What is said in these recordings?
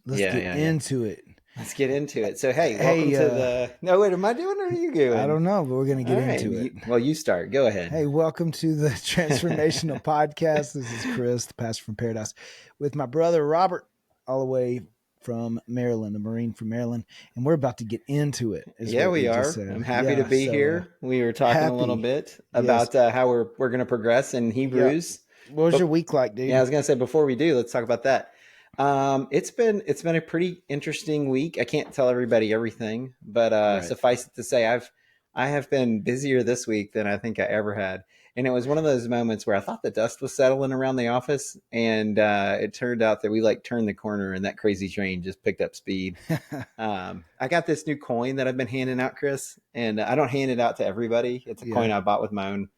Let's get into it. Let's get into it. So, hey, welcome to the... No, wait, am I doing it or are you doing? I don't know, but we're going to get into it. You start. Go ahead. Hey, welcome to the Transformational Podcast. This is Chris, the pastor from Paradise, with my brother Robert, all the way from Maryland, a Marine from Maryland, and we're about to get into it. Yeah, we are. I'm happy to be here. We were talking a little bit about how we're going to progress in Hebrews. Yeah. What was your week like, dude? Yeah, I was going to say, before we do, let's talk about that. It's been a pretty interesting week. I can't tell everybody everything, but suffice it to say, I have been busier this week than I think I ever had. And it was one of those moments where I thought the dust was settling around the office, and it turned out that we turned the corner and that crazy train just picked up speed. I got this new coin that I've been handing out, Chris, and I don't hand it out to everybody. It's a coin I bought with my own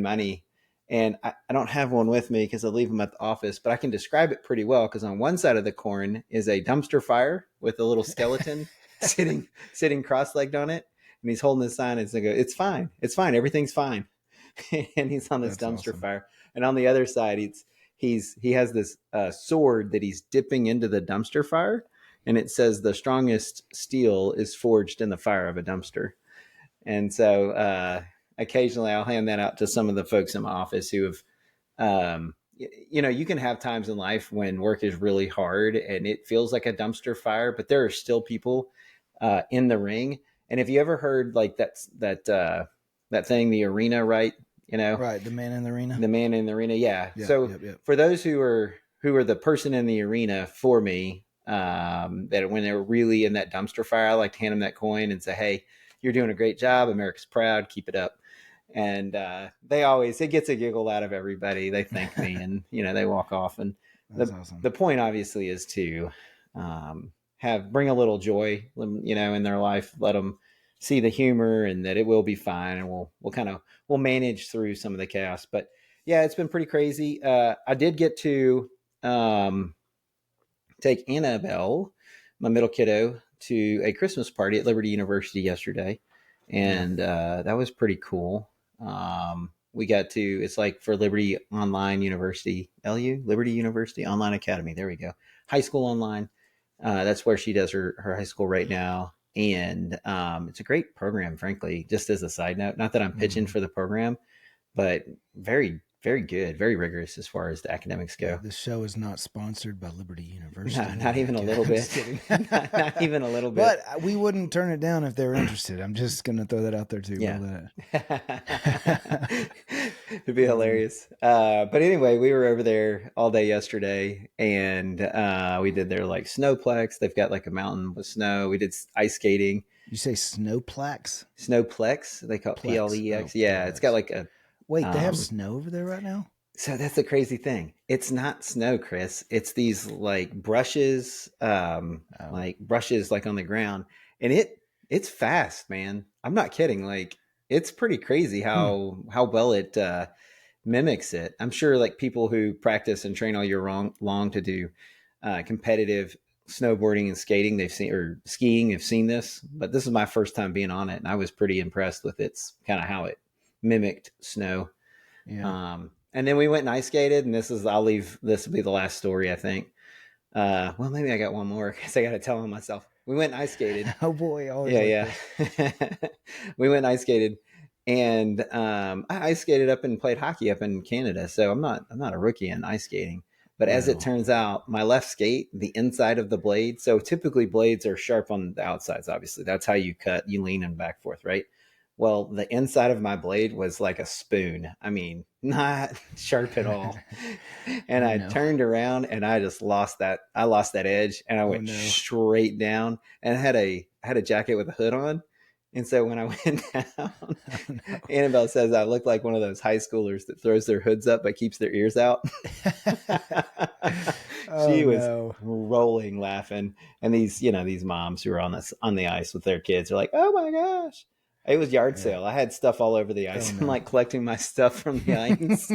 money. And I don't have one with me because I leave them at the office, but I can describe it pretty well because on one side of the coin is a dumpster fire with a little skeleton sitting cross-legged on it. And he's holding his sign and it's fine. It's fine. Everything's fine. And he's on this dumpster fire. And on the other side, he has this sword that he's dipping into the dumpster fire. And it says the strongest steel is forged in the fire of a dumpster. And so, occasionally I'll hand that out to some of the folks in my office who have, you can have times in life when work is really hard and it feels like a dumpster fire, but there are still people in the ring. And have you ever heard like that thing, the arena, right? Right. The man in the arena. The man in the arena. Yeah. For those who are the person in the arena for me, that when they're really in that dumpster fire, I like to hand them that coin and say, hey, you're doing a great job. America's proud. Keep it up. And it gets a giggle out of everybody. They thank me and, they walk off. And awesome. The point obviously is to bring a little joy, in their life, let them see the humor and that it will be fine. And we'll manage through some of the chaos. But yeah, it's been pretty crazy. I did get to take Annabelle, my middle kiddo, to a Christmas party at Liberty University yesterday. And that was pretty cool. We got to, it's like for Liberty Online University, Liberty University Online Academy. There we go. High school online. That's where she does her high school right now. And it's a great program, frankly, just as a side note. Not that I'm pitching for the program, but very, very good, very rigorous as far as the academics go. This show is not sponsored by Liberty University. No, not even a little bit. not even a little bit. But we wouldn't turn it down if they were interested. I'm just going to throw that out there too. Yeah. It'd be hilarious. But anyway, we were over there all day yesterday and we did their snowplex. They've got a mountain with snow. We did ice skating. You say snowplex? Snowplex. They call it Plex. Yeah. It's got Wait, they have snow over there right now? So that's the crazy thing. It's not snow, Chris. It's these brushes, brushes on the ground. And it's fast, man. I'm not kidding. It's pretty crazy how well it mimics it. I'm sure people who practice and train all year long to do competitive snowboarding and skating, they've seen, or skiing, have seen this. But this is my first time being on it. And I was pretty impressed with its kind of how it mimicked snow. Yeah. And then we went and ice skated, and this will be the last story, I think. Well, maybe I got one more because I got to tell on myself. We went and ice skated. Oh boy. Yeah. We went and ice skated, and I ice skated up and played hockey up in Canada. So I'm not a rookie in ice skating, but as it turns out, my left skate, the inside of the blade. So typically blades are sharp on the outsides. Obviously that's how you cut, you lean them back forth, right? Well, the inside of my blade was like a spoon. I mean, not sharp at all. And I turned around and I just lost that. I lost that edge and I went straight down, and I had a jacket with a hood on. And so when I went down, Annabelle says I look like one of those high schoolers that throws their hoods up but keeps their ears out. She was rolling laughing. And these moms who are on the ice with their kids are like, oh my gosh. It was yard sale. I had stuff all over the ice. I'm collecting my stuff from the ice.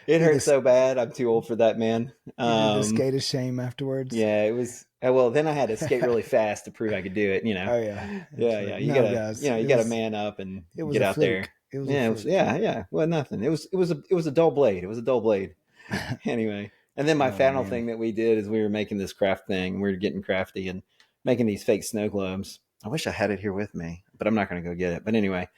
It hurt so bad. I'm too old for that, man. Did the skate of shame afterwards? Yeah, it was. Well, then I had to skate really fast to prove I could do it. Oh yeah. Yeah. You gotta man up and get out there. It was yeah. Well, nothing. It was a dull blade. It was a dull blade. Anyway. And then my final man. thing that we did is we were making this craft thing. We were getting crafty and making these fake snow globes. I wish I had it here with me, but I'm not going to go get it. But anyway,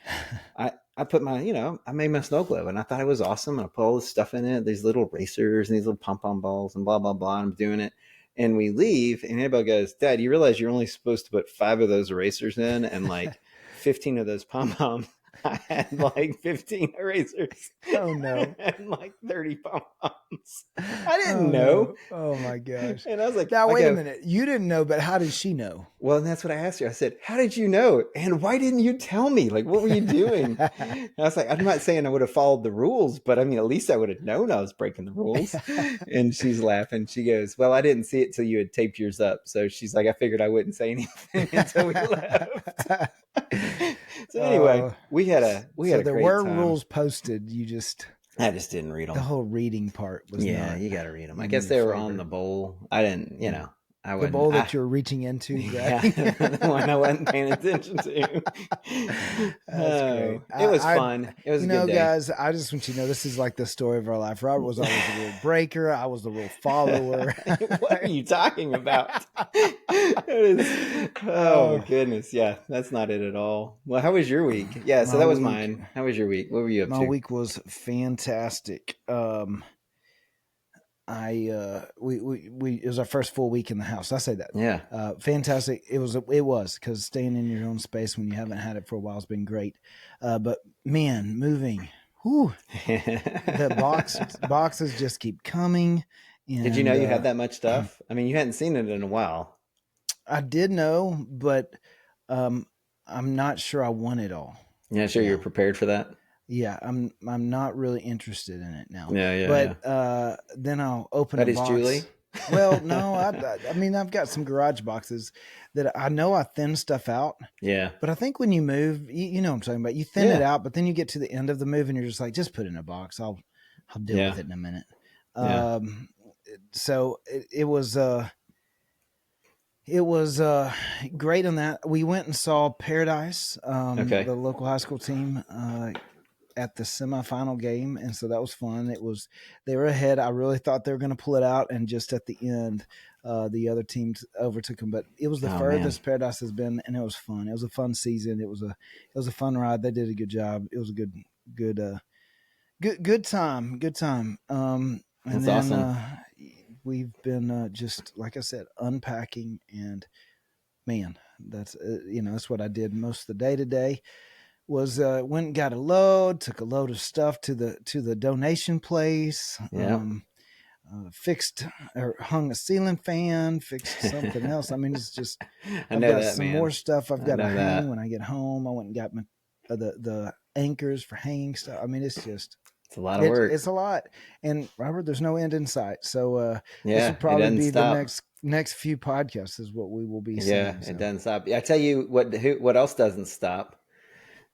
I put my, I made my snow globe and I thought it was awesome. And I put all this stuff in it, these little racers and these little pom-pom balls and blah, blah, blah. And I'm doing it. And we leave and Annabelle goes, Dad, you realize you're only supposed to put 5 of those erasers in and like 15 of those pom-poms. I had like 15 erasers. Oh no. And like 30 pom-poms. I didn't Oh know. no. Oh my gosh. And I was like, now wait a minute. You didn't know, but how did she know? Well, and that's what I asked her. I said, how did you know? And why didn't you tell me? Like, what were you doing? And I was like, I'm not saying I would have followed the rules, but I mean, at least I would have known I was breaking the rules. And she's laughing. She goes, well, I didn't see it till you had taped yours up. So she's like, I figured I wouldn't say anything until we left. So anyway, we had a there great were time. Rules posted. I just didn't read them. The whole reading part was you got to read them. I guess they were on the bowl. I didn't, I the bowl that you're reaching into, yeah, the one I wasn't paying attention to. That's great. It was fun. It was a good day. Guys, I just want you to know this is like the story of our life. Robert was always the rule breaker. I was the rule follower. What are you talking about? Oh my goodness. Yeah, that's not it at all. Well, how was your week? Yeah, so that was mine. How was your week? What were you up to? My week was fantastic. It was our first full week in the house. I say that. Yeah. Fantastic. It was because staying in your own space when you haven't had it for a while has been great. But man, moving, the boxes just keep coming. And, did you know you had that much stuff? I mean, you hadn't seen it in a while. I did know, but I'm not sure I want it all. Yeah, sure. You're prepared for that. Yeah, I'm not really interested in it now. Yeah. But then I'll open a box. That is Julie? Well, no, I mean, I've got some garage boxes that I know I thin stuff out. Yeah. But I think when you move, you know what I'm talking about. You thin it out, but then you get to the end of the move and you're just like, just put it in a box. I'll deal with it in a minute. Yeah. So it was great on that. We went and saw Paradise, the local high school team, at the semifinal game, and so that was fun. They were ahead. I really thought they were going to pull it out, and just at the end, the other teams overtook them. But it was the furthest Paradise has been, and it was fun. It was a fun season. It was a fun ride. They did a good job. It was a good time. Good time. And that's then, awesome. We've been just like I said, unpacking, and man, that's that's what I did most of the day today. Was went and got a load, took a load of stuff to the donation place. Yeah. Fixed or hung a ceiling fan, fixed something else. I mean, it's just I've got some more stuff I've got to hang when I get home. I went and got the anchors for hanging stuff. I mean, it's a lot of work. It's a lot. And Robert, there's no end in sight. So this will probably be the next few podcasts is what we will be seeing. Yeah, it doesn't stop. I tell you what else doesn't stop.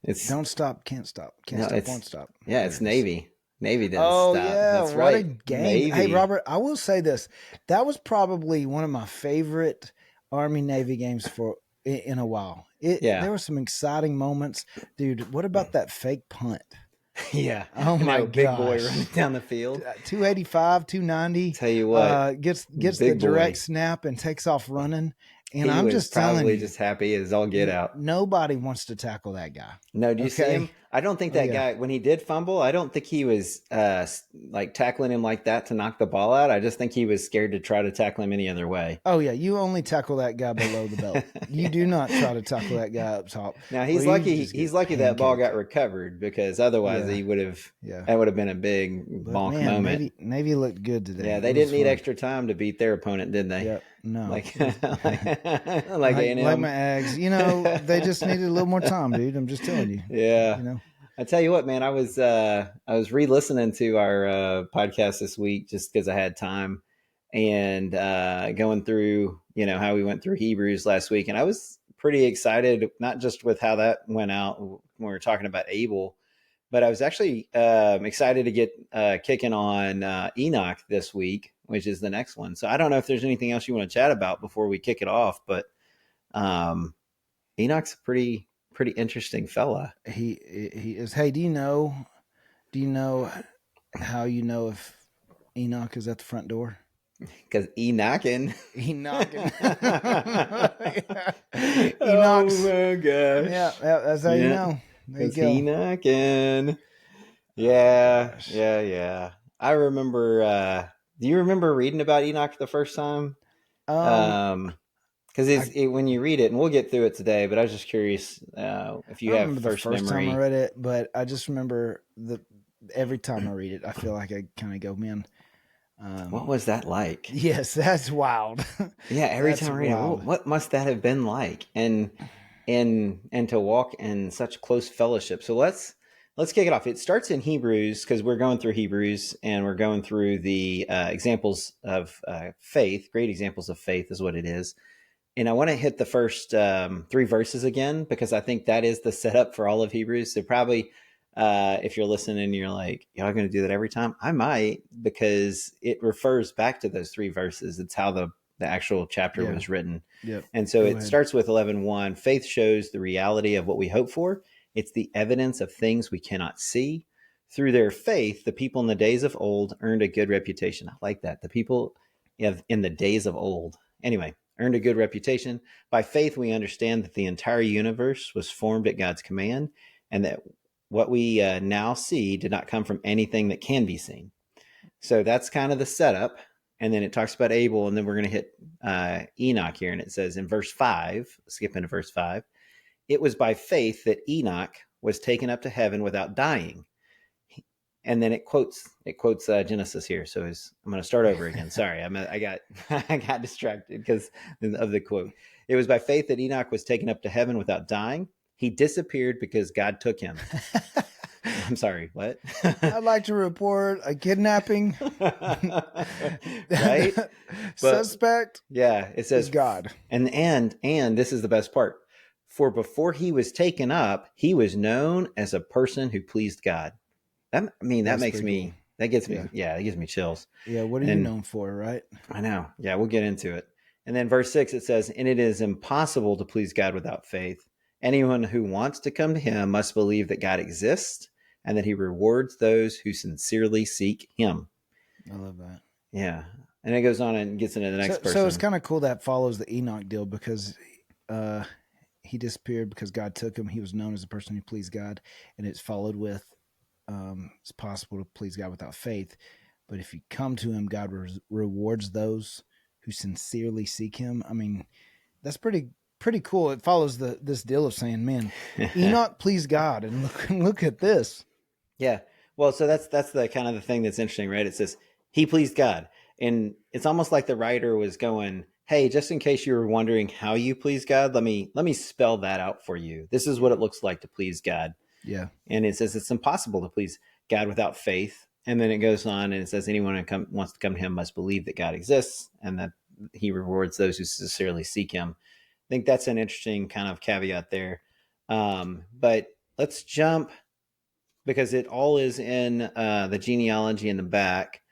It's don't stop, can't stop, won't stop. Yeah, it's Navy. Navy doesn't stop. Yeah, that's what a game. Navy. Hey, Robert, I will say this. That was probably one of my favorite Army Navy games in a while. There were some exciting moments. Dude, what about that fake punt? Yeah. Oh my god. Big boy running down the field. 285, 290. Tell you what. Gets the direct snap and takes off running. And I'm just telling you, just happy as all get out. Nobody wants to tackle that guy. No, do you see him? I don't think that guy, when he did fumble, I don't think he was like tackling him like that to knock the ball out. I just think he was scared to try to tackle him any other way. Oh yeah, you only tackle that guy below the belt. You do not try to tackle that guy up top. Now he's lucky. He's lucky that ball got recovered, because otherwise he would have. Yeah. That would have been a big bonk moment. Navy looked good today. Yeah, they didn't need extra time to beat their opponent, did they? Yep. No. Like A&M. Like my Ags. They just needed a little more time, dude. I'm just telling you. Yeah. I tell you what, man, I was re-listening to our podcast this week just because I had time, and going through, how we went through Hebrews last week. And I was pretty excited, not just with how that went out when we were talking about Abel, but I was actually excited to get kicking on Enoch this week, which is the next one. So I don't know if there's anything else you want to chat about before we kick it off, but Enoch's a pretty interesting fella. He is. Hey, do you know how you know if Enoch is at the front door? Because Enoching. Enoching. Oh Enoch's. my gosh. Yeah, that's how you know. There you go. Enoching. Yeah, yeah. I remember. Do you remember reading about Enoch the first time? Because when you read it, and we'll get through it today, but I was just curious if you have the first memory. time I read it, but I just remember every time I read it, I feel like I kind of go, man. What was that like? Yes, that's wild. Yeah, every time I read it, what must that have been like? And to walk in such close fellowship. So let's kick it off. It starts in Hebrews because we're going through Hebrews and we're going through the examples of faith. Great examples of faith is what it is. And I want to hit the first 3 verses again because I think that is the setup for all of Hebrews. So probably if you're listening and you're like, y'all going to do that every time? I might, because it refers back to those 3 verses. It's how the actual chapter was written. Yep. And so it starts with 11:1. Faith shows the reality of what we hope for. It's the evidence of things we cannot see. Through their faith, the people in the days of old earned a good reputation. I like that. The people in the days of old. Anyway, earned a good reputation. By faith, we understand that the entire universe was formed at God's command and that what we now see did not come from anything that can be seen. So that's kind of the setup. And then it talks about Abel, and then we're going to hit Enoch here. And it says in verse 5, skip into verse 5, it was by faith that Enoch was taken up to heaven without dying. And then it quotes Genesis here. So I'm going to start over again. Sorry, I got distracted because of the quote. It was by faith that Enoch was taken up to heaven without dying. He disappeared because God took him. I'm sorry, what? I'd like to report a kidnapping. Right? Suspect. Yeah, it says God. And this is the best part. For before he was taken up, he was known as a person who pleased God. That makes me cool. That gives me it gives me chills. Yeah, what are you known for, right? I know. Yeah, we'll get into it. And then verse 6 it says, and it is impossible to please God without faith. Anyone who wants to come to him must believe that God exists and that he rewards those who sincerely seek him. I love that. Yeah. And it goes on and gets into the next person. So it's kind of cool that follows the Enoch deal because he disappeared because God took him. He was known as a person who pleased God. And it's followed with it's possible to please God without faith. But if you come to him, God rewards those who sincerely seek him. I mean, that's pretty cool. It follows this deal of saying, man, Enoch pleased God, and look at this. Yeah. Well, so that's the kind of the thing that's interesting, right? It says he pleased God, and it's almost like the writer was going, hey, just in case you were wondering how you please God, let me spell that out for you. This is what it looks like to please God. Yeah. And it says it's impossible to please God without faith. And then it goes on and it says anyone who wants to come to him must believe that God exists and that he rewards those who sincerely seek him. I think that's an interesting kind of caveat there. But let's jump, because it all is in the genealogy in the back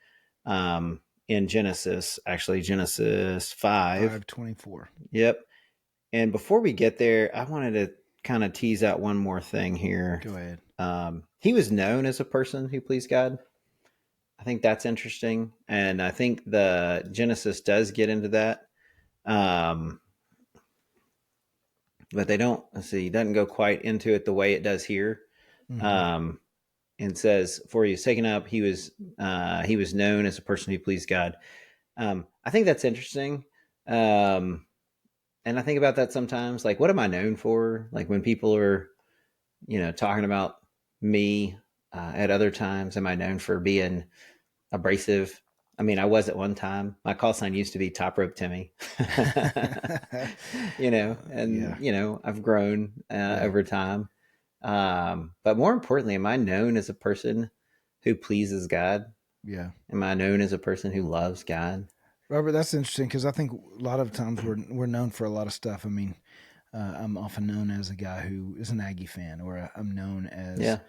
in Genesis 5:24. Yep. And before we get there, I wanted to kind of tease out one more thing here. Go ahead. He was known as a person who pleased God. I think that's interesting. And I think the Genesis does get into that. But they don't, it doesn't go quite into it the way it does here. Mm-hmm. And says, for he was taken up, he was known as a person who pleased God. I think that's interesting. And I think about that sometimes, like, what am I known for? Like when people are, talking about me at other times, am I known for being abrasive? I mean, I was at one time. My call sign used to be Top Rope Timmy, I've grown over time. But more importantly, am I known as a person who pleases God? Yeah. Am I known as a person who loves God? Robert, that's interesting because I think a lot of times we're known for a lot of stuff. I mean, I'm often known as a guy who is an Aggie fan, or I'm known as,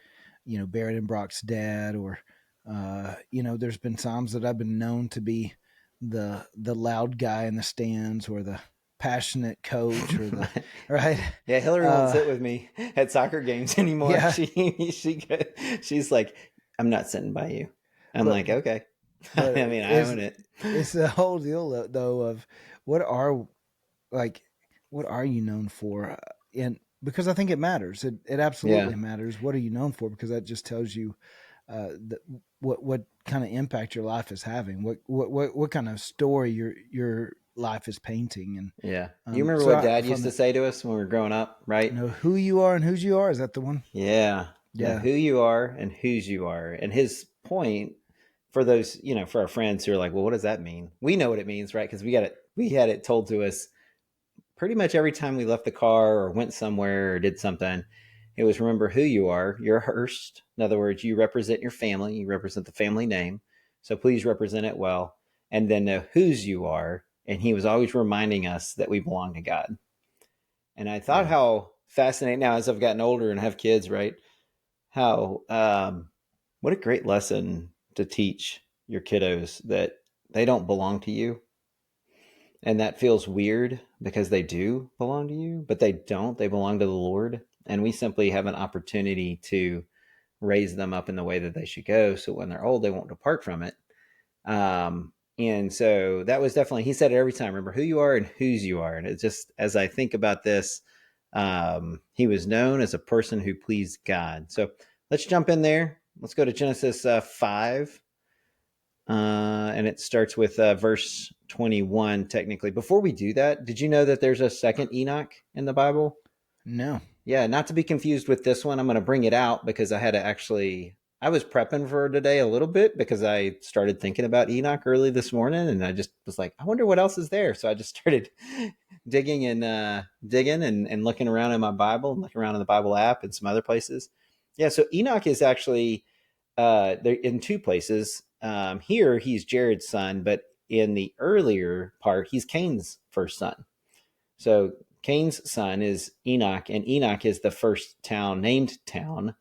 Barrett and Brock's dad, or, there's been times that I've been known to be the loud guy in the stands, or the passionate coach, or the right. Yeah, Hillary won't sit with me at soccer games anymore. Yeah. She's like, I'm not sitting by you. I'm like, okay. But I mean, I own it. It's the whole deal though of what are you known for? And because I think it matters. It absolutely matters. What are you known for? Because that just tells you what kind of impact your life is having. What kind of story your life is painting. And you remember what Dad used to say to us when we were growing up, right? Know who you are and whose you are. Is that the one? Yeah. Know who you are and whose you are. And his point for those, for our friends who are like, well, what does that mean? We know what it means, right? Because we had it told to us pretty much every time we left the car or went somewhere or did something. It was, remember who you are. You're a Hearst. In other words, you represent your family. You represent the family name. So please represent it well. And then know whose you are. And he was always reminding us that we belong to God. And I thought how fascinating now as I've gotten older and have kids, right? How, what a great lesson to teach your kiddos that they don't belong to you. And that feels weird because they do belong to you, but they don't. They belong to the Lord. And we simply have an opportunity to raise them up in the way that they should go. So when they're old, they won't depart from it. And so that was definitely, he said it every time, remember who you are and whose you are. And it's just, as I think about this, he was known as a person who pleased God. So let's jump in there. Let's go to Genesis 5. And it starts with verse 21, technically. Before we do that, did you know that there's a second Enoch in the Bible? No. Yeah, not to be confused with this one. I'm going to bring it out because I had to I was prepping for today a little bit because I started thinking about Enoch early this morning, and I just was like, I wonder what else is there. So I just started digging and looking around in my Bible and looking around in the Bible app and some other places. Yeah, so Enoch is actually in two places. Here, he's Jared's son, but in the earlier part, he's Cain's first son. So Cain's son is Enoch, and Enoch is the first named town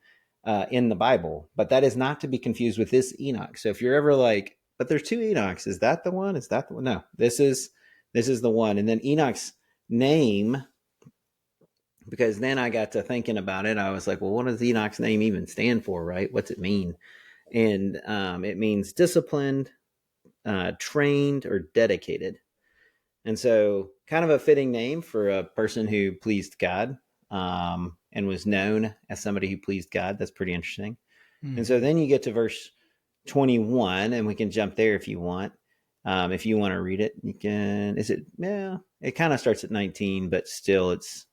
in the Bible. But that is not to be confused with this Enoch. So if you're ever like, but there's two Enochs, is that the one? Is that the one? No, this is the one. And then Enoch's name, because then I got to thinking about it. I was like, well, what does Enoch's name even stand for, right? What's it mean? And it means disciplined, trained, or dedicated. And so kind of a fitting name for a person who pleased God and was known as somebody who pleased God. That's pretty interesting. Mm-hmm. And so then you get to verse 21, and we can jump there if you want. If you want to read it, you can. It kind of starts at 19, but still it's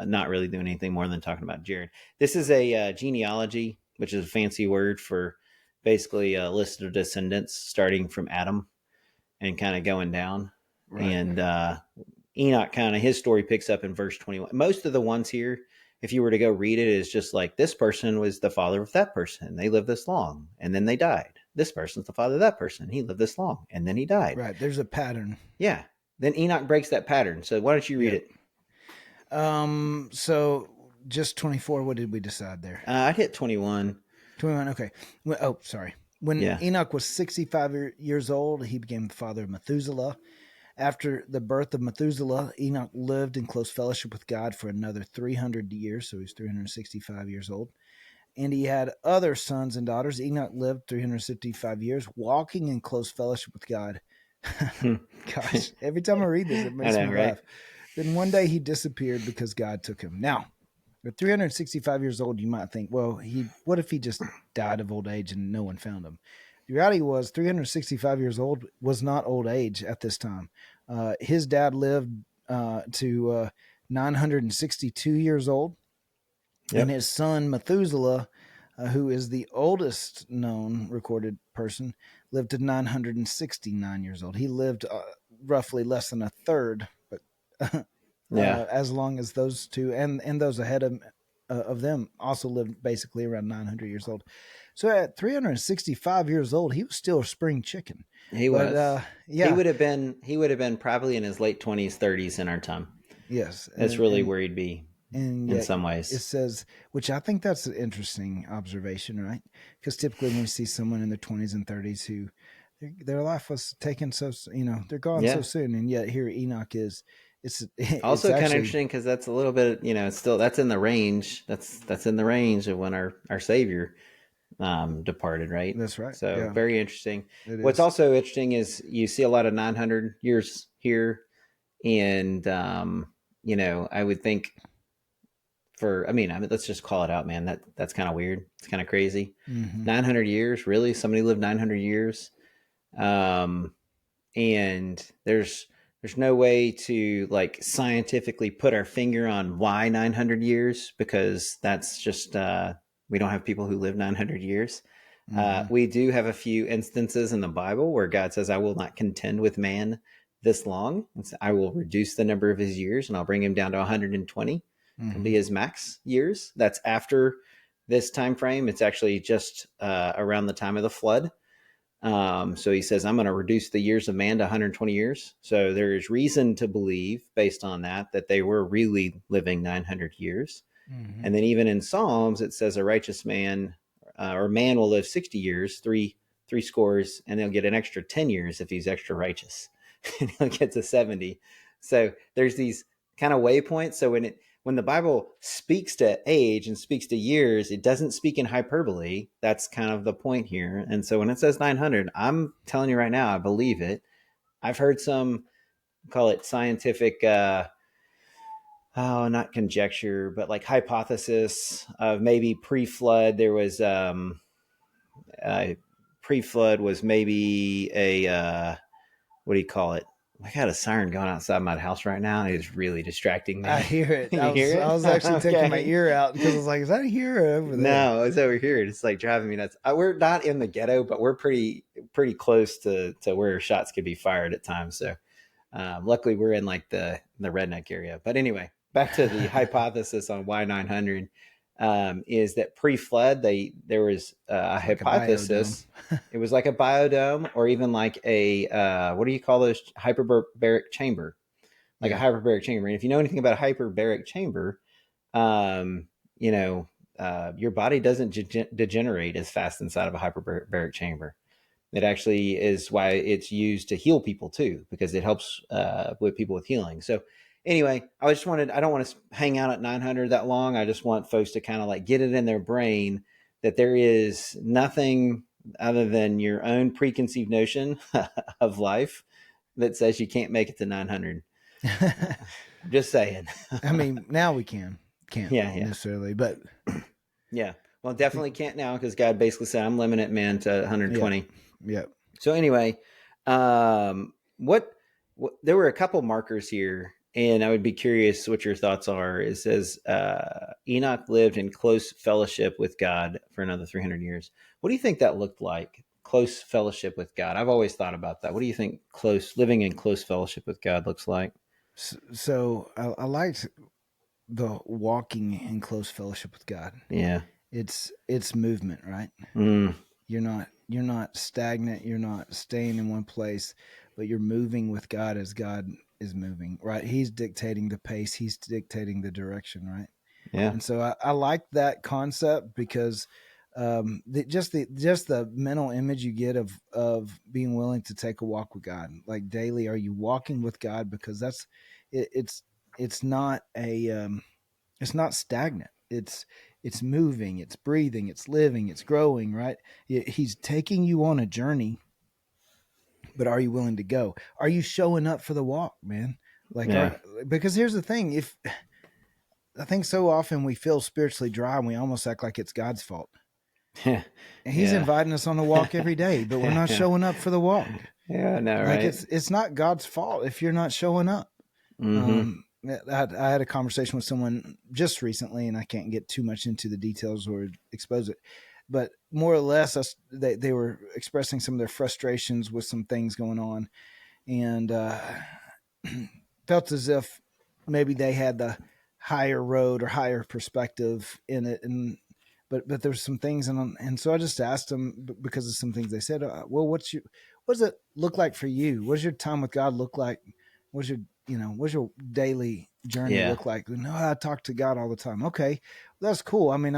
not really doing anything more than talking about Jared. This is a genealogy, which is a fancy word for basically a list of descendants starting from Adam and kind of going down. Right. And Enoch his story picks up in verse 21. Most of the ones here, if you were to go read it, is just like, this person was the father of that person. They lived this long and then they died. This person's the father of that person. He lived this long and then he died. Right. There's a pattern. Yeah. Then Enoch breaks that pattern. So why don't you read it? So just 24. What did we decide there? I'd hit 21. 21. Okay. Oh, sorry. When Enoch was 65 years old, he became the father of Methuselah. After the birth of Methuselah, Enoch lived in close fellowship with God for another 300 years, so he's 365 years old. And he had other sons and daughters. Enoch lived 365 years, walking in close fellowship with God. Gosh, every time I read this, it makes me laugh. Then one day he disappeared because God took him. Now, at 365 years old, you might think, well, what if he just died of old age and no one found him? The reality was 365 years old was not old age at this time. His dad lived to 962 years old. Yep. And his son Methuselah, who is the oldest known recorded person, lived to 969 years old. He lived roughly less than a third, but as long as those two and those ahead of them also lived basically around 900 years old. So at 365 years old, he was still a spring chicken. He was. He would have been probably in his late 20s, 30s in our time. Yes. That's really where he'd be in some ways. It says, which I think that's an interesting observation, right? Because typically when we see someone in their 20s and 30s who their life was taken they're gone so soon. And yet here Enoch is. It's also kind of interesting because that's a little bit, it's still, that's in the range. That's in the range of when our Savior departed, right? That's right. So very interesting. What's also interesting is you see a lot of 900 years here. And, I would think let's just call it out, man. That's kind of weird. It's kind of crazy. 900 years, really? Somebody lived 900 years. And there's no way to like scientifically put our finger on why 900 years, because that's just, we don't have people who live 900 years. We do have a few instances in the Bible where God says, I will not contend with man this long. I will reduce the number of his years and I'll bring him down to 120. It'll be his max years. That's after this time frame. It's actually just around the time of the flood. So he says, I'm going to reduce the years of man to 120 years. So there is reason to believe, based on that they were really living 900 years. And then even in Psalms, it says a righteous man or man will live 60 years, three scores, and they'll get an extra 10 years if he's extra righteous. And he'll get to 70. So there's these kind of waypoints. So when the Bible speaks to age and speaks to years, it doesn't speak in hyperbole. That's kind of the point here. And so when it says 900, I'm telling you right now, I believe it. I've heard some call it scientific, not conjecture, but like hypothesis of maybe pre-flood. There was pre-flood was maybe a what do you call it? I got a siren going outside my house right now. It's really distracting me. I hear it. I was actually taking my ear out because I was like, is that here or over there? No, it's over here. It's like driving me nuts. We're not in the ghetto, but we're pretty close to where shots could be fired at times. So luckily we're in like the redneck area. But anyway, back to the hypothesis on why 900 is that pre-flood, there was a hypothesis. It was like a biodome, or even like a what do you call those, hyperbaric chamber, like a hyperbaric chamber. And if you know anything about a hyperbaric chamber, your body doesn't degenerate as fast inside of a hyperbaric chamber. It actually is why it's used to heal people too, because it helps with people with healing. So anyway, I don't want to hang out at 900 that long. I just want folks to kind of like get it in their brain that there is nothing other than your own preconceived notion of life that says you can't make it to 900. I'm just saying. I mean, now we can't necessarily, but yeah. Well, definitely can't now, because God basically said, I'm limiting man to 120. Yeah. So anyway, what there were a couple markers here, and I would be curious what your thoughts are. It says Enoch lived in close fellowship with God for another 300 years. What do you think that looked like? Close fellowship with God. I've always thought about that. What do you think living in close fellowship with God looks like? So I liked the walking in close fellowship with God. Yeah. It's movement, right? You're not stagnant. You're not staying in one place, but you're moving with God as God is moving, right? He's dictating the pace. He's dictating the direction, right? Yeah. And so I like that concept, because just the mental image you get of being willing to take a walk with God, like daily. Are you walking with God? Because that's it's not it's not stagnant. It's moving, it's breathing, it's living, it's growing, right? He's taking you on a journey, but are you willing to go? Are you showing up for the walk, man? Because here's the thing. If I think so often we feel spiritually dry and we almost act like it's God's fault. And he's inviting us on the walk every day, but we're not showing up for the walk. Yeah, no, like right. It's not God's fault if you're not showing up. I had a conversation with someone just recently, and I can't get too much into the details or expose it, but more or less they were expressing some of their frustrations with some things going on, and felt as if maybe they had the higher road or higher perspective in it. But there's some things, and so I just asked them, because of some things they said, well, what does it look like for you? What does your time with God look like? What's your daily journey look like? No, I talk to God all the time. Okay, well, that's cool. I mean,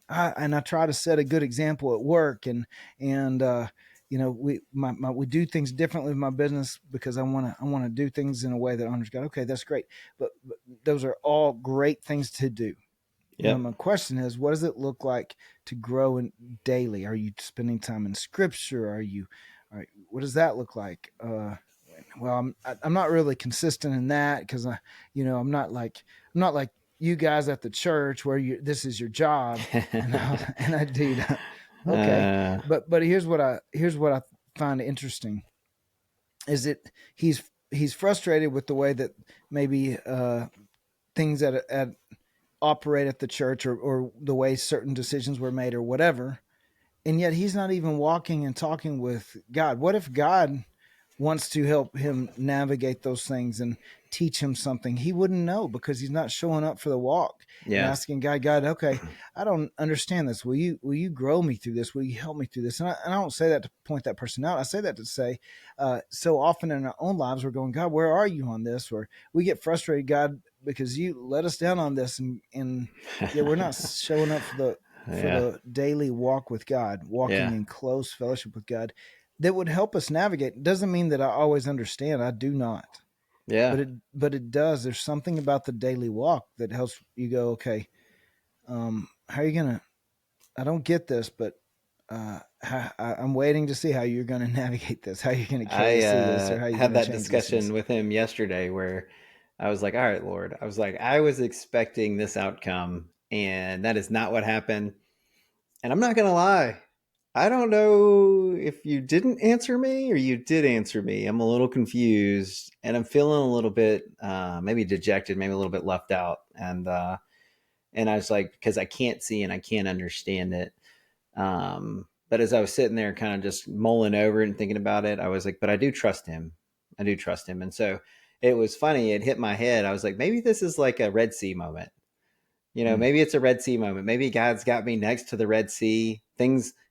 I try to set a good example at work, and we do things differently with my business because I want to do things in a way that honors God. Okay, that's great. But those are all great things to do. Yep. My question is, what does it look like to grow in daily? Are you spending time in Scripture? What does that look like? Well, I'm not really consistent in that because I'm not like you guys at the church where this is your job, and I do that. Okay, but here's what I find interesting is he's frustrated with the way that maybe things at operate at the church, or the way certain decisions were made or whatever, and yet he's not even walking and talking with God. What if God wants to help him navigate those things and teach him something he wouldn't know because he's not showing up for the walk and asking God, okay, I don't understand this. Will you grow me through this? Will you help me through this? And I don't say that to point that person out. I say that to say, so often in our own lives, we're going, God, where are you on this? Or we get frustrated, God, because you let us down on this. And yeah, we're not showing up for the daily walk with God, walking in close fellowship with God that would help us navigate. It doesn't mean that I always understand. I do not. Yeah. But it does. There's something about the daily walk that helps you go, okay, how are you going to, I don't get this, but I'm waiting to see how you're going to navigate this, how you're going to carry us through this, or how you're had going to that change discussion with him yesterday where I was like, all right, Lord, I was like, I was expecting this outcome and that is not what happened. And I'm not going to lie. I don't know if you didn't answer me or you did answer me. I'm a little confused and I'm feeling a little bit, maybe dejected, maybe a little bit left out. And I was like, because I can't see and I can't understand it. But as I was sitting there kind of just mulling over it and thinking about it, I was like, but I do trust him. I do trust him. And so it was funny. It hit my head. I was like, maybe this is like a Red Sea moment. Maybe it's a Red Sea moment. Maybe God's got me next to the Red Sea.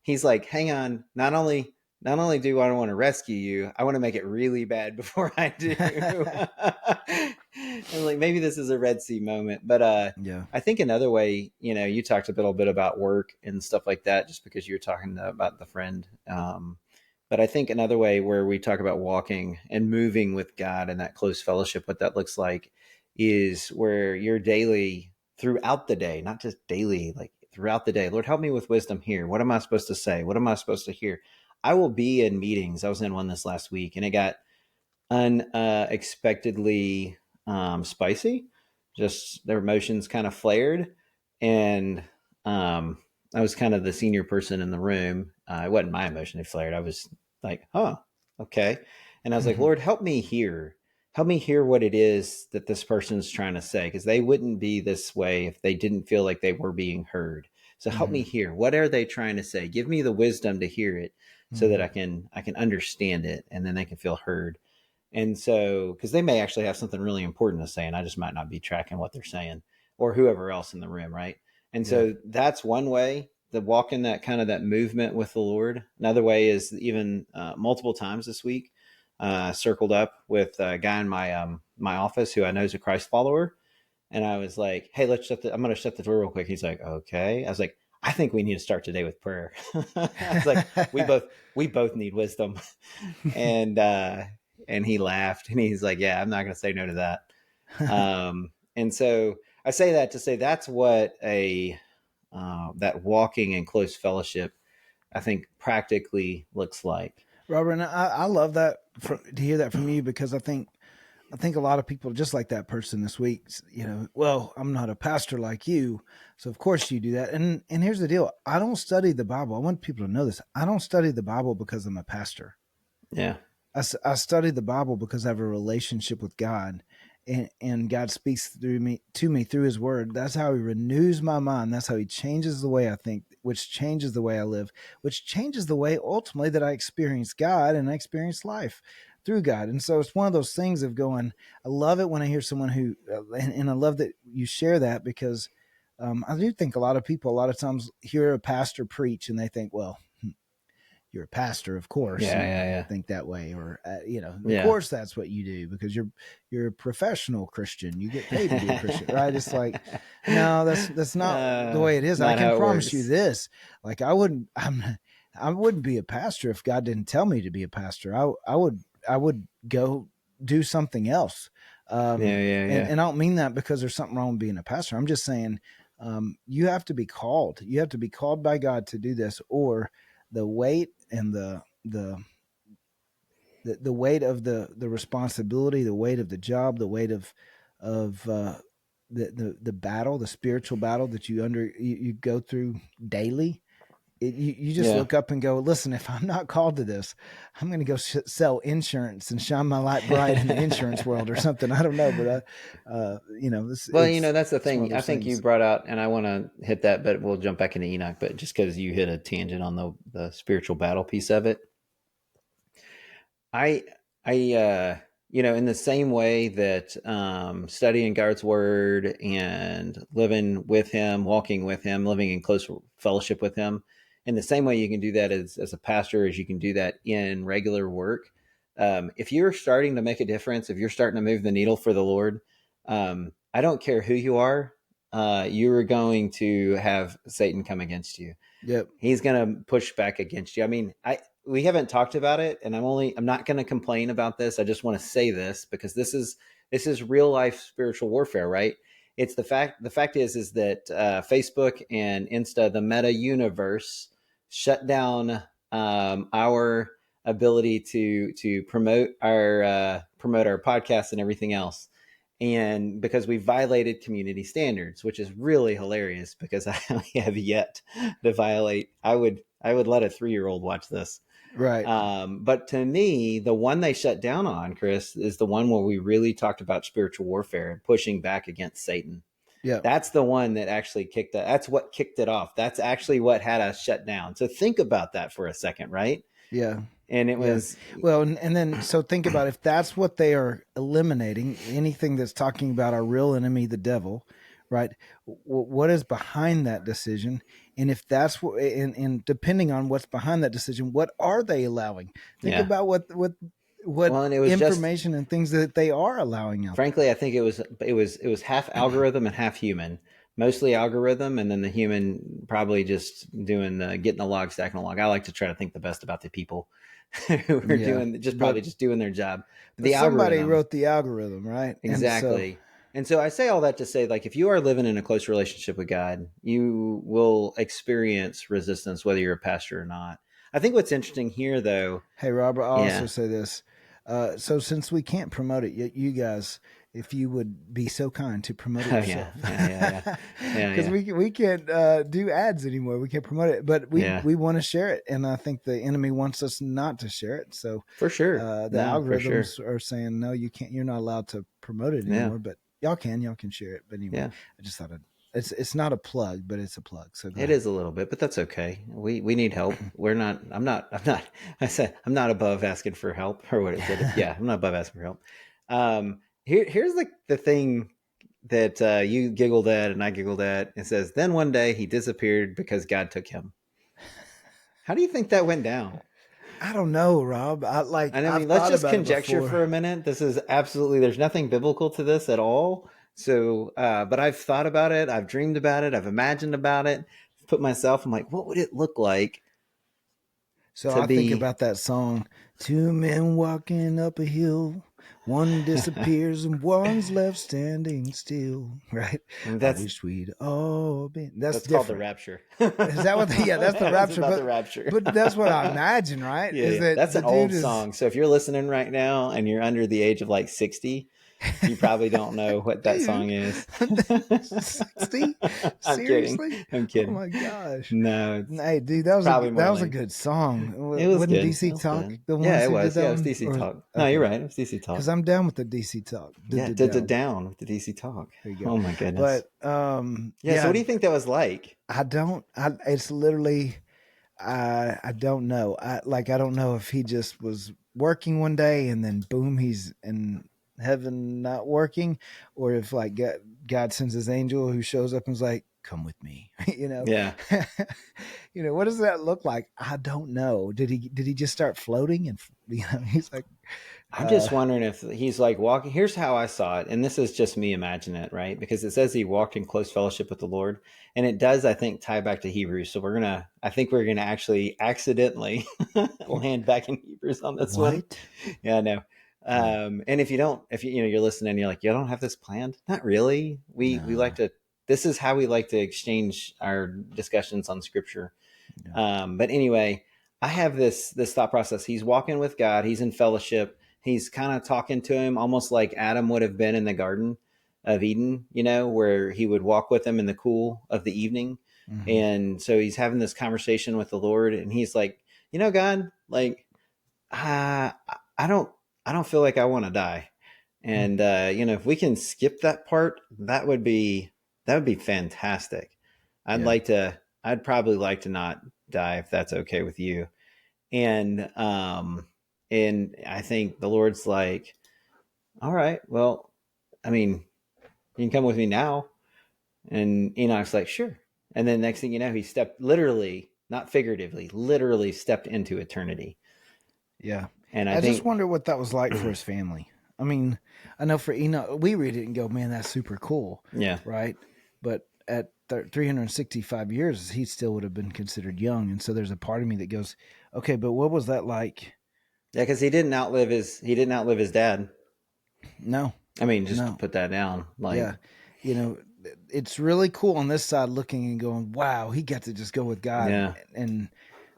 He's like, hang on. Not only do I want to rescue you, I want to make it really bad before I do. And like, maybe this is a Red Sea moment. But I think another way, you talked a little bit about work and stuff like that, just because you were talking about the friend. But I think another way where we talk about walking and moving with God and that close fellowship, what that looks like is where you're daily throughout the day, not just daily, like throughout the day. Lord, help me with wisdom here. What am I supposed to say? What am I supposed to hear? I will be in meetings. I was in one this last week and it got unexpectedly spicy. Just their emotions kind of flared. And I was kind of the senior person in the room. It wasn't my emotion that flared. I was like, huh, okay. And I was like, Lord, help me hear. Help me hear what it is that this person's trying to say, because they wouldn't be this way if they didn't feel like they were being heard. So help me hear. What are they trying to say? Give me the wisdom to hear it so that I can understand it, and then they can feel heard. And so, because they may actually have something really important to say, and I just might not be tracking what they're saying, or whoever else in the room, right? And so that's one way, the walk in that kind of that movement with the Lord. Another way is even multiple times this week, circled up with a guy in my office who I know is a Christ follower. And I was like, hey, I'm going to shut the door real quick. He's like, okay. I was like, I think we need to start today with prayer. I was like, we both need wisdom. And he laughed and he's like, yeah, I'm not going to say no to that. And so I say that to say that's what that walking in close fellowship, I think, practically looks like. Robert, and I love that to hear that from you, because I think a lot of people just like that person this week, well, I'm not a pastor like you, so of course you do that. And here's the deal. I don't study the Bible. I want people to know this. I don't study the Bible because I'm a pastor. Yeah. I study the Bible because I have a relationship with God, and God speaks to me through his word. That's how he renews my mind. That's how he changes the way I think, which changes the way I live, which changes the way ultimately that I experience God and I experience life through God. And so it's one of those things of going, I love it when I hear someone who, and I love that you share that, because I do think a lot of people, a lot of times hear a pastor preach and they think, well, you're a pastor, of course, think that way, or of course that's what you do because you're a professional Christian. You get paid to be a Christian, right? It's like, no, that's not the way it is. I can promise you this: like I wouldn't be a pastor if God didn't tell me to be a pastor. I would go do something else. And I don't mean that because there's something wrong with being a pastor. I'm just saying You have to be called. You have to be called by God to do this, or the weight and the weight of the responsibility, the weight of the job, the weight of the battle, the spiritual battle that you go through daily. You just look up and go, listen, if I'm not called to this, I'm going to go sell insurance and shine my light bright in the insurance world or something. I don't know, but that's the thing. I think you brought out, and I want to hit that, but we'll jump back into Enoch. But just because you hit a tangent on the spiritual battle piece of it, I in the same way that studying God's word and living with Him, walking with Him, living in close fellowship with Him, in the same way you can do that as a pastor, as you can do that in regular work. If you're starting to make a difference, if you're starting to move the needle for the Lord, I don't care who you are, you're going to have Satan come against you. Yep. He's going to push back against you. I mean, we haven't talked about it, and I'm not going to complain about this. I just want to say this because this is real life spiritual warfare, right? It's the fact is that Facebook and Insta, the meta universe, shut down our ability to promote our podcast and everything else. And because we violated community standards, which is really hilarious because I have yet to violate. I would let a 3-year-old watch this. Right. But to me, the one they shut down on, Chris, is the one where we really talked about spiritual warfare and pushing back against Satan. Yeah. That's the one that actually that's what kicked it off. That's actually what had us shut down. So think about that for a second, right? Yeah. And it was well, and then so think about if that's what they are eliminating, anything that's talking about our real enemy, the devil, right? What is behind that decision? And if that's what, and depending on what's behind that decision, what are they allowing? Think about what information and things that they are allowing out. Frankly, I think it was half algorithm and half human. Mostly algorithm, and then the human probably just doing getting the log, stacking the log. I like to try to think the best about the people who are just doing their job. Somebody wrote the algorithm, right? Exactly. And so I say all that to say, like, if you are living in a close relationship with God, you will experience resistance, whether you're a pastor or not. I think what's interesting here, though. Hey, Robert, I'll also say this. So since we can't promote it, you guys, if you would be so kind to promote it yourself. Because we can't do ads anymore. We can't promote it, but we want to share it. And I think the enemy wants us not to share it. So for sure, the algorithms are saying, no, you can't, you're not allowed to promote it anymore, but y'all can share it. But anyway, I just thought it's not a plug, but it's a plug. So it is a little bit, but that's okay. We need help. I'm not above asking for help, or what is it? I'm not above asking for help. Here's the thing that you giggled at and I giggled at. It says, then one day he disappeared because God took him. How do you think that went down? I don't know, Rob. Let's just conjecture for a minute. This is there's nothing biblical to this at all. So, but I've thought about it. I've dreamed about it. I've imagined about it. I'm like, what would it look like? So I think about that song, two men walking up a hill, one disappears and one's left standing still, right? I wish we'd all been. That's called the Rapture. Is that what? That's the Rapture. The Rapture. But that's what I imagine, right? That's an old song. So if you're listening right now and you're under the age of like 60, you probably don't know what that song is. 60? Seriously? I'm kidding. Oh my gosh. No. Hey, dude, that was a good song. It was good. DC Talk the one? It was. It was DC Talk. No, you're right. It was DC Talk. Because I'm down with the DC Talk. Down with the DC Talk. There you go. Oh my goodness. But so what do you think that was like? It's literally I don't know. I don't know if he just was working one day and then boom, he's in heaven not working, or if like God sends his angel who shows up and is like, come with me, what does that look like? I don't know. Did he just start floating and he's like, I'm just wondering if he's like walking. Here's how I saw it, and this is just me imagining it, right? Because it says he walked in close fellowship with the Lord, and it does, I think, tie back to Hebrews. So I think we're gonna actually accidentally land back in Hebrews on this one. Yeah, I know. And if you're listening, you're like, you don't have this planned? Not really. We like to this is how we like to exchange our discussions on scripture. Yeah. But anyway, I have this thought process. He's walking with God. He's in fellowship. He's kind of talking to him almost like Adam would have been in the Garden of Eden, where he would walk with him in the cool of the evening. Mm-hmm. And so he's having this conversation with the Lord, and he's like, God, like, I don't feel like I want to die. And, if we can skip that part, that would be fantastic. I'd probably like to not die if that's okay with you. And I think the Lord's like, all right, well, I mean, you can come with me now. And Enoch's like, sure. And then next thing you know, he stepped literally, not figuratively, literally stepped into eternity. Yeah. And I just wonder what that was like for his family. I mean, I know for Enoch, we read it and go, man, that's super cool. Yeah. Right. But at 365 years, he still would have been considered young. And so there's a part of me that goes, okay, but what was that like? Yeah, because he didn't outlive his dad. No. I mean, just to put that down. Like, yeah. It's really cool on this side looking and going, wow, he got to just go with God. Yeah.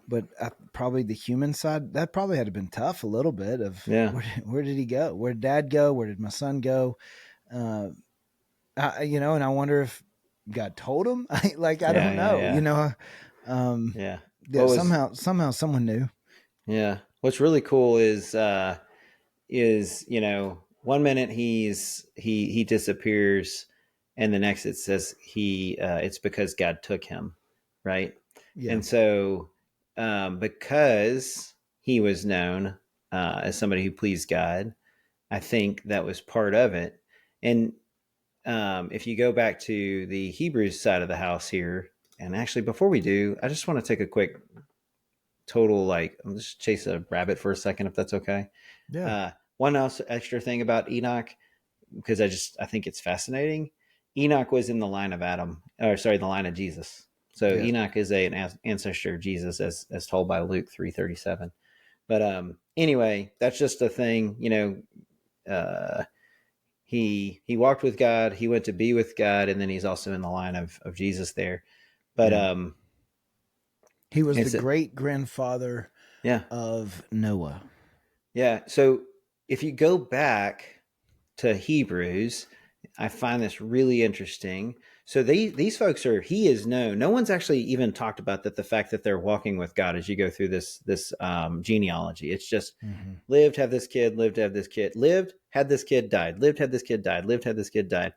But probably the human side, that probably had to been tough a little bit of where did he go? Where did Dad go? Where did my son go? And I wonder if God told him. I don't know. Yeah. Somehow someone knew. Yeah. What's really cool is 1 minute he disappears, and the next it says it's because God took him, right? Yeah. And so because he was known as somebody who pleased God, I think that was part of it. And if you go back to the Hebrews side of the house here, and actually before we do, I just want to take a quick I'm just chase a rabbit for a second, if that's okay. Yeah. One else extra thing about Enoch, because I think it's fascinating. Enoch was in the line of the line of Jesus. So Enoch is an ancestor of Jesus, as told by Luke 3:37. But anyway, that's just a thing. He walked with God. He went to be with God, and then he's also in the line of Jesus there. But he was the great grandfather of Noah. Yeah. So if you go back to Hebrews, I find this really interesting. So these folks he is known. No one's actually even talked about that. The fact that they're walking with God as you go through this genealogy. It's just lived, have this kid, lived, have this kid, lived, had this kid, died, lived, had this kid, died, lived, had this kid, died.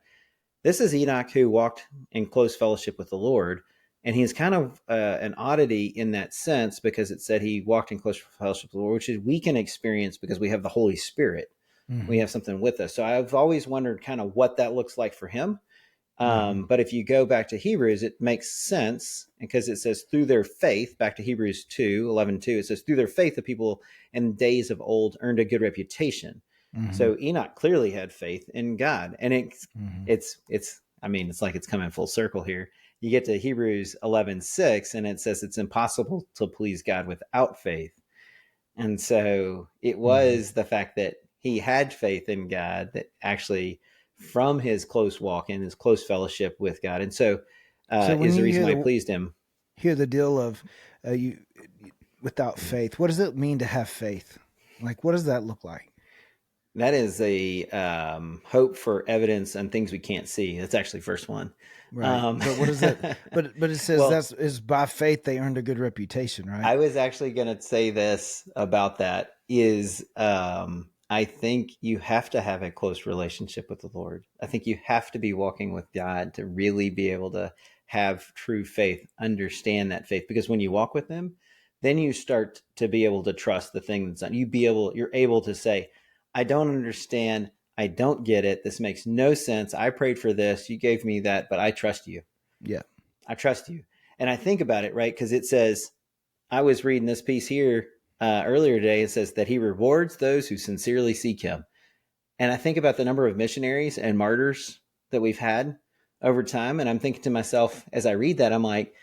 This is Enoch, who walked in close fellowship with the Lord. And he's kind of an oddity in that sense, because it said he walked in close fellowship with the Lord, which is we can experience because we have the Holy Spirit. Mm-hmm. We have something with us. So I've always wondered kind of what that looks like for him. But if you go back to Hebrews, it makes sense, because it says through their faith, back to Hebrews 2:11-2, it says through their faith, the people in days of old earned a good reputation. Mm-hmm. So Enoch clearly had faith in God. And it's like it's coming full circle here. You get to Hebrews 11:6, and it says it's impossible to please God without faith. And so it was the fact that he had faith in God that actually, from his close walk and his close fellowship with God. And so is the reason why it pleased him. Hear the deal of you without faith. What does it mean to have faith? Like, what does that look like? That is a hope for evidence and things we can't see. That's actually verse 1. Right. But what is that? But it says is by faith they earned a good reputation, right? I was actually going to say this about that is I think you have to have a close relationship with the Lord. I think you have to be walking with God to really be able to have true faith, understand that faith. Because when you walk with him, then you start to be able to trust the thing that's done. You're able to say, I don't understand. I don't get it. This makes no sense. I prayed for this. You gave me that, but I trust you. Yeah. I trust you. And I think about it, right? Because it says, I was reading this piece here earlier today. It says that he rewards those who sincerely seek him. And I think about the number of missionaries and martyrs that we've had over time. And I'm thinking to myself, as I read that, I'm like,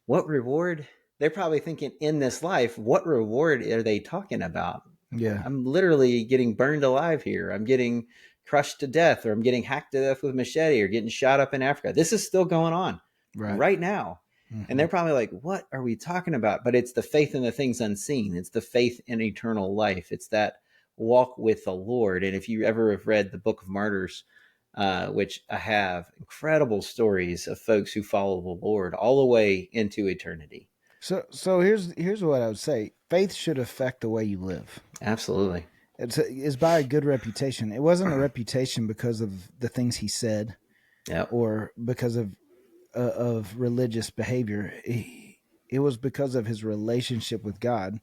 what reward? They're probably thinking in this life, what reward are they talking about? Yeah. I'm literally getting burned alive here. I'm getting crushed to death, or I'm getting hacked to death with a machete, or getting shot up in Africa. This is still going on right now. And they're probably like, what are we talking about? But it's the faith in the things unseen. It's the faith in eternal life. It's that walk with the Lord. And if you ever have read the Book of Martyrs, which I have, incredible stories of folks who follow the Lord all the way into eternity. So here's what I would say. Faith should affect the way you live. Absolutely. It's by a good reputation. It wasn't a reputation because of the things he said, or because of religious behavior. It was because of his relationship with God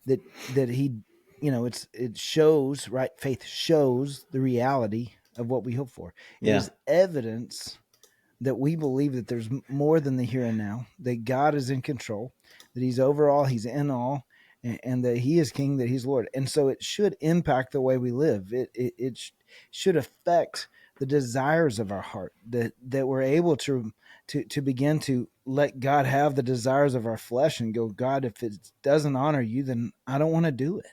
that he, it shows, right? Faith shows the reality of what we hope for. It is evidence that we believe that there's more than the here and now, that God is in control, that he's over all, he's in all, and that he is king, that he's Lord. And so it should impact the way we live. It should affect the desires of our heart, that we're able to begin to let God have the desires of our flesh and go, God, if it doesn't honor you, then I don't want to do it.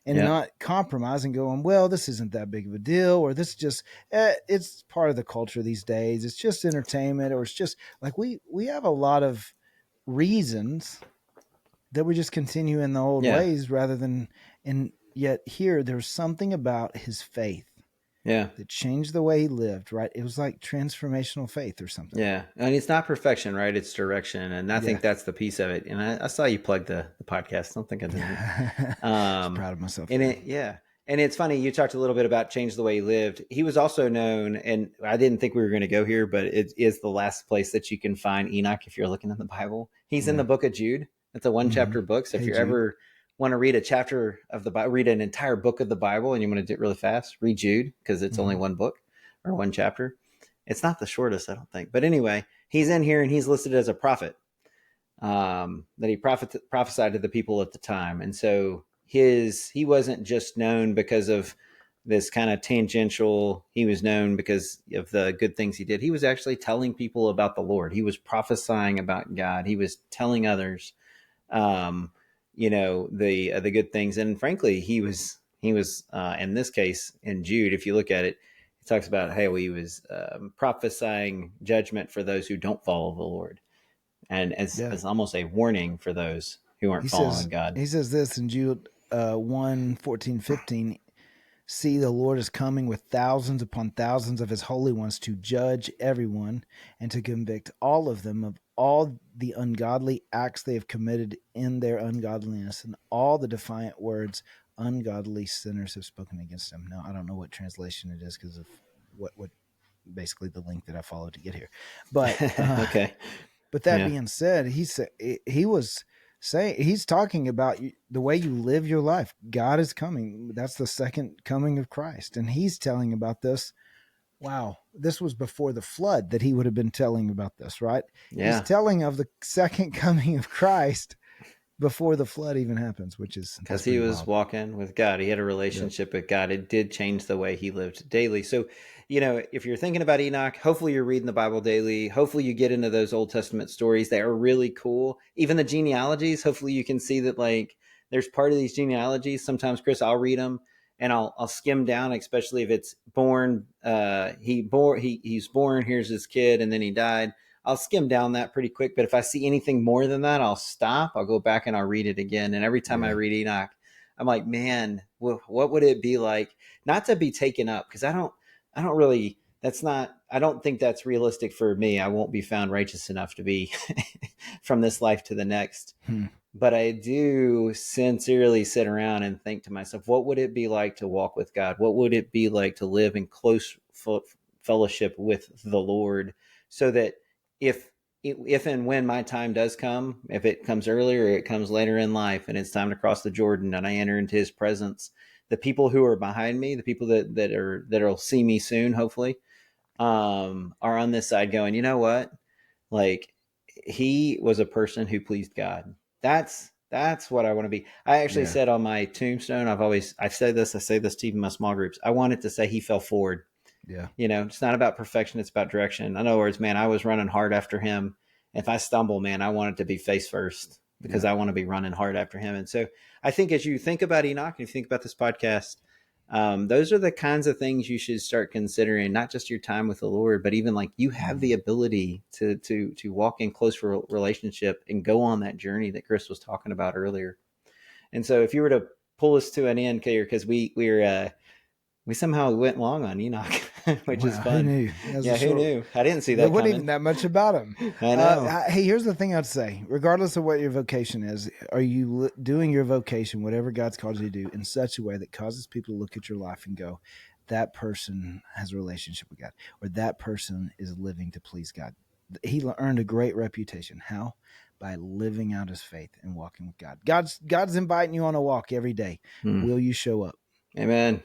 And not compromise and going, well, this isn't that big of a deal, or this just, it's part of the culture these days. It's just entertainment, or it's just like we have a lot of reasons that we just continue in the old ways rather than, and yet here there's something about his faith that changed the way he lived, right? It was like transformational faith or something. Yeah. And it's not perfection, right? It's direction. And I think that's the piece of it. And I saw you plug the podcast. I don't think I did. I'm proud of myself. And and it's funny, you talked a little bit about change the way he lived. He was also known, and I didn't think we were going to go here, but it is the last place that you can find Enoch if you're looking in the Bible. He's in the book of Jude. It's a one chapter book. So if you ever want to read a chapter of the Bible, read an entire book of the Bible, and you want to do it really fast, read Jude, because it's only one book or one chapter. It's not the shortest, I don't think. But anyway, he's in here and he's listed as a prophet, that he prophesied to the people at the time. And so he wasn't just known because of this kind of tangential, he was known because of the good things he did. He was actually telling people about the Lord. He was prophesying about God. He was telling others, the good things. And frankly, he was in this case in Jude, if you look at it, he talks about how he was prophesying judgment for those who don't follow the Lord, and as almost a warning for those who aren't following God. He says this in Jude 1:14-15. See, the Lord is coming with thousands upon thousands of his holy ones to judge everyone and to convict all of them of all the ungodly acts they have committed in their ungodliness and all the defiant words ungodly sinners have spoken against him. Now, I don't know what translation it is because of what basically the link that I followed to get here. But okay. But that being said, he was saying, he's talking about the way you live your life. God is coming. That's the second coming of Christ. And he's telling about this. Wow. This was before the flood that he would have been telling about this, right? Yeah. He's telling of the second coming of Christ before the flood even happens, which is because he was walking with God. He had a relationship with God. It did change the way he lived daily. So, if you're thinking about Enoch, hopefully you're reading the Bible daily. Hopefully you get into those Old Testament stories. They are really cool. Even the genealogies, hopefully you can see that there's part of these genealogies. Sometimes, Chris, I'll read them and I'll skim down, especially if it's born. He's born, here's his kid, and then he died. I'll skim down that pretty quick. But if I see anything more than that, I'll stop. I'll go back and I'll read it again. And every time I read Enoch, I'm like, man, what would it be like not to be taken up? Because I don't think that's realistic for me. I won't be found righteous enough to be from this life to the next. But I do sincerely sit around and think to myself, what would it be like to walk with God? What would it be like to live in close fellowship with the Lord, so that if and when my time does come, if it comes earlier or it comes later in life and it's time to cross the Jordan and I enter into his presence, the people who are behind me, the people that'll see me soon, hopefully, are on this side going, you know what? He was a person who pleased God. That's what I want to be. I actually said on my tombstone, I say this to even my small groups. I want it to say he fell forward. Yeah. It's not about perfection. It's about direction. In other words, man, I was running hard after him. If I stumble, man, I want it to be face first, because I want to be running hard after him. And so I think as you think about Enoch and you think about this podcast, Those are the kinds of things you should start considering, not just your time with the Lord, but even like you have the ability to walk in close relationship and go on that journey that Chris was talking about earlier. And so if you were to pull us to an end here, because we somehow went long on Enoch, which is fun. Who knew? Who knew? I didn't see that There wasn't coming. even that much about him. I know. Hey, here's the thing I'd say. Regardless of what your vocation is, are you doing your vocation, whatever God's called you to do, in such a way that causes people to look at your life and go, that person has a relationship with God, or that person is living to please God? He earned a great reputation. How? By living out his faith and walking with God. God's inviting you on a walk every day. Will you show up? Amen.